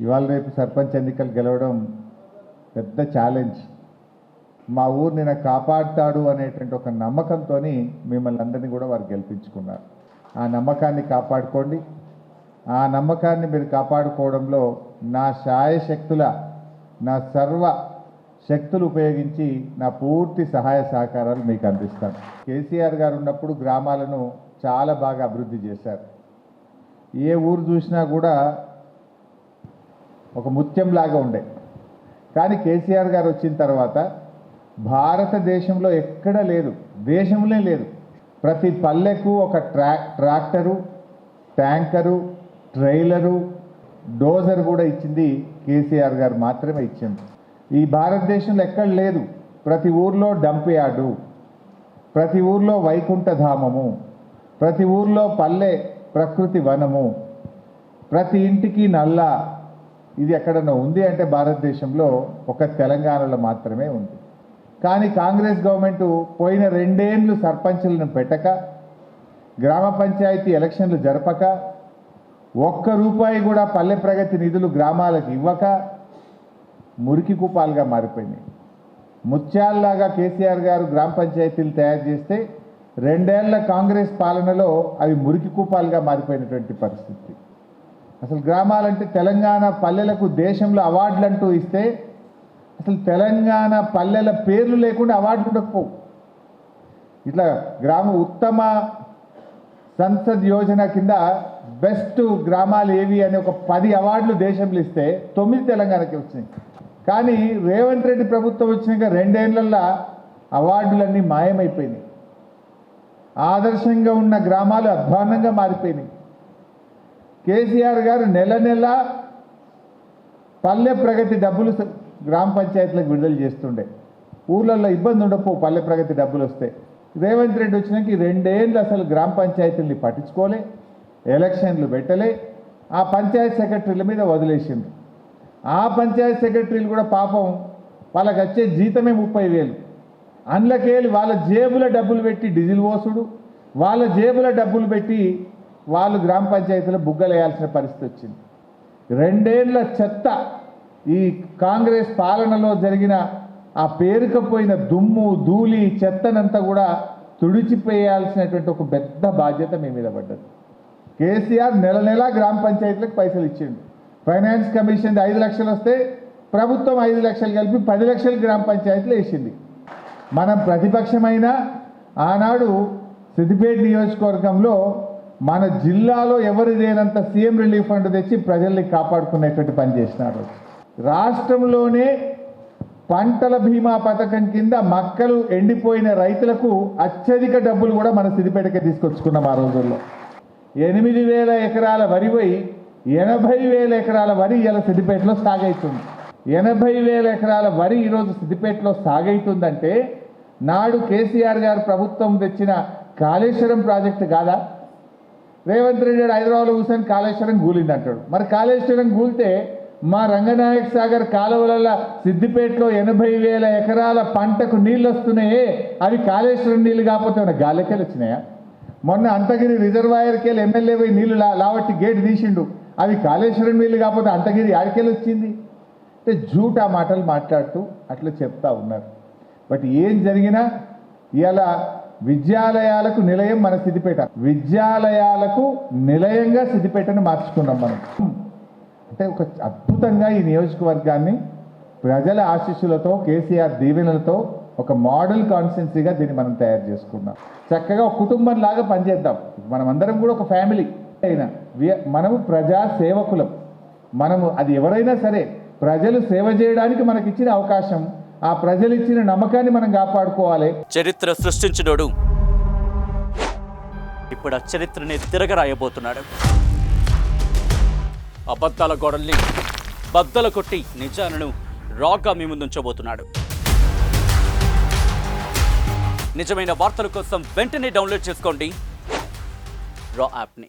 ఇవాళ రేపు సర్పంచ్ ఎన్నికలు గెలవడం పెద్ద ఛాలెంజ్. మా ఊరిని నాకు కాపాడుతాడు అనేటువంటి ఒక నమ్మకంతో మిమ్మల్ని అందరినీ కూడా వారు గెలిపించుకున్నారు. ఆ నమ్మకాన్ని కాపాడుకోండి. ఆ నమ్మకాన్ని మీరు కాపాడుకోవడంలో నా శాయశక్తుల నా సర్వ శక్తులు ఉపయోగించి నా పూర్తి సహాయ సహకారాలు మీకు అందిస్తాను. కేసీఆర్ గారు ఉన్నప్పుడు గ్రామాలను చాలా బాగా అభివృద్ధి చేశారు. ఏ ఊరు చూసినా కూడా ఒక ముత్యంలాగా ఉండే. కానీ కేసీఆర్ గారు వచ్చిన తర్వాత భారతదేశంలో ఎక్కడ లేదు, దేశంలో లేదు, ప్రతి పల్లెకు ఒక ట్రాక్టరు, ట్యాంకరు, ట్రైలరు, డోజర్ కూడా ఇచ్చింది కేసీఆర్ గారు మాత్రమే ఇచ్చింది. ఈ భారతదేశంలో ఎక్కడ లేదు. ప్రతి ఊర్లో డంప్ యార్డు, ప్రతి ఊర్లో వైకుంఠధామము, ప్రతి ఊర్లో పల్లె ప్రకృతి వనము, ప్రతి ఇంటికి నల్ల. ఇది ఎక్కడన్నా ఉంది అంటే భారతదేశంలో ఒక తెలంగాణలో మాత్రమే ఉంది. కానీ కాంగ్రెస్ గవర్నమెంట్ పోయిన 2 ఏళ్ళు సర్పంచులను పెట్టక, గ్రామ పంచాయతీ ఎలక్షన్లు జరపక, ₹1 కూడా పల్లె ప్రగతి నిధులు గ్రామాలకు ఇవ్వక మురికి కూపాలుగా మారిపోయినాయి. ముత్యాల్లాగా కేసీఆర్ గారు గ్రామ పంచాయతీలు తయారు చేస్తే 2 ఏళ్ల కాంగ్రెస్ పాలనలో అవి మురికి కూపాలుగా మారిపోయినటువంటి పరిస్థితి. అసలు గ్రామాలంటే తెలంగాణ పల్లెలకు దేశంలో అవార్డులు అంటూ ఇస్తే అసలు తెలంగాణ పల్లెల పేర్లు లేకుండా అవార్డులు ఉండకపోవు. ఇట్లా గ్రామ ఉత్తమ సంసద్ యోజన కింద బెస్ట్ గ్రామాలు ఏవి అని ఒక 10 అవార్డులు దేశంలో ఇస్తే 9 తెలంగాణకి వచ్చినాయి. కానీ రేవంత్ రెడ్డి ప్రభుత్వం వచ్చినాక 2 ఏళ్లలో అవార్డులన్నీ మాయమైపోయినాయి. ఆదర్శంగా ఉన్న గ్రామాలు అధ్వాన్నంగా మారిపోయినాయి. కేసీఆర్ గారు నెల పల్లె ప్రగతి డబ్బులు గ్రామ పంచాయతీలకు విడుదల చేస్తుండే. ఊర్లలో ఇబ్బంది ఉండపో పల్లె ప్రగతి డబ్బులు వస్తే. రేవంత్ రెడ్డి వచ్చినాక 2 ఏళ్ళు అసలు గ్రామ పంచాయతీల్ని పట్టించుకోలే, ఎలక్షన్లు పెట్టలే, ఆ పంచాయత్ సెక్రటరీల మీద వదిలేసింది. ఆ పంచాయత్ సెక్రటరీలు కూడా పాపం వాళ్ళకి వచ్చే జీతమే 30,000. అందులోకెళ్ళి వాళ్ళ జేబుల డబ్బులు పెట్టి డీజిల్ పోసుడు, వాళ్ళ జేబుల డబ్బులు పెట్టి వాళ్ళు గ్రామ పంచాయతీలో బుగ్గలేయాల్సిన పరిస్థితి వచ్చింది. 2 ఏళ్ల చెత్త ఈ కాంగ్రెస్ పాలనలో జరిగిన ఆ పేరుకపోయిన దుమ్ము ధూళి చెత్తనంతా కూడా తుడిచిపోయాల్సినటువంటి ఒక పెద్ద బాధ్యత మీ మీద పడ్డది. కేసీఆర్ నెల గ్రామ పంచాయతీలకు పైసలు ఇచ్చిండు. ఫైనాన్స్ కమిషన్ 5 లక్షలు వస్తే ప్రభుత్వం 5 లక్షలు కలిపి 10 లక్షలు గ్రామ పంచాయతీలు వేసింది. మనం ప్రతిపక్షమైన ఆనాడు సిద్దిపేట నియోజకవర్గంలో మన జిల్లాలో ఎవరు లేనంత సీఎం రిలీఫ్ ఫండ్ తెచ్చి ప్రజల్ని కాపాడుకునేటువంటి పని చేసినారు. రాష్ట్రంలోనే పంటల బీమా పథకం కింద మక్కలు ఎండిపోయిన రైతులకు అత్యధిక డబ్బులు కూడా మన సిద్దిపేటకే తీసుకొచ్చుకున్నాం. ఆ రోజుల్లో 8,000 ఎకరాల వరి పోయి 80,000 ఎకరాల వరి ఇలా సిద్దిపేటలో సాగైతుంది. 80,000 ఎకరాల వరి ఈరోజు సిద్దిపేటలో సాగైతుందంటే నాడు కేసీఆర్ గారు ప్రభుత్వం తెచ్చిన కాళేశ్వరం ప్రాజెక్టు కాదా? రేవంత్ రెడ్డి హైదరాబాద్లో కూర్చొని కాళేశ్వరం కూలిందంటాడు. మరి కాళేశ్వరం కూలితే మా రంగనాయక సాగర్ కాలువల సిద్దిపేటలో 80,000 ఎకరాల పంటకు నీళ్ళు వస్తున్నాయే, అవి కాళేశ్వరం నీళ్ళు కాకపోతే ఏమైనా గాలికెళ్ళి వచ్చినాయా? మొన్న అంతగిరి రిజర్వాయర్కి వెళ్ళి ఎమ్మెల్యే పోయి నీళ్లు లావట్టి గేట్ తీసిండు, అవి కాళేశ్వరం నీళ్ళు కాకపోతే అంతగిరి ఆడికెళ్ళి వచ్చింది అంటే జూటా మాటలు మాట్లాడుతూ అట్లా చెప్తా ఉన్నారు. బట్ ఏం జరిగినా ఇలా విద్యాలయాలకు నిలయం మన సిద్దిపేట. విద్యాలయాలకు నిలయంగా సిద్దిపేటను మార్చుకున్నాం మనం. అంటే ఒక అద్భుతంగా ఈ నియోజకవర్గాన్ని ప్రజల ఆశీస్సులతో కేసీఆర్ దీవెనలతో ఒక మోడల్ కాన్స్టిట్యున్సీగా దీన్ని మనం తయారు చేసుకున్నాం. చక్కగా ఒక కుటుంబం లాగా పనిచేద్దాం. మనం అందరం కూడా ఒక ఫ్యామిలీ అయినా మనము ప్రజా సేవకులం. మనము అది ఎవరైనా సరే ప్రజలు సేవ చేయడానికి మనకి ఇచ్చిన అవకాశం, ఆ ప్రజలు ఇచ్చిన నమ్మకాన్ని మనం కాపాడుకోవాలి. చరిత్ర సృష్టించినోడు ఇప్పుడు ఆ చరిత్రని తిరగరాయబోతున్నాడు. అబద్ధాల గోడల్ని బద్దలు కొట్టి నిజాలను రాగా మీ ముందుంచబోతున్నాడు. నిజమైన వార్తల కోసం వెంటనే డౌన్లోడ్ చేసుకోండి రా యాప్ని.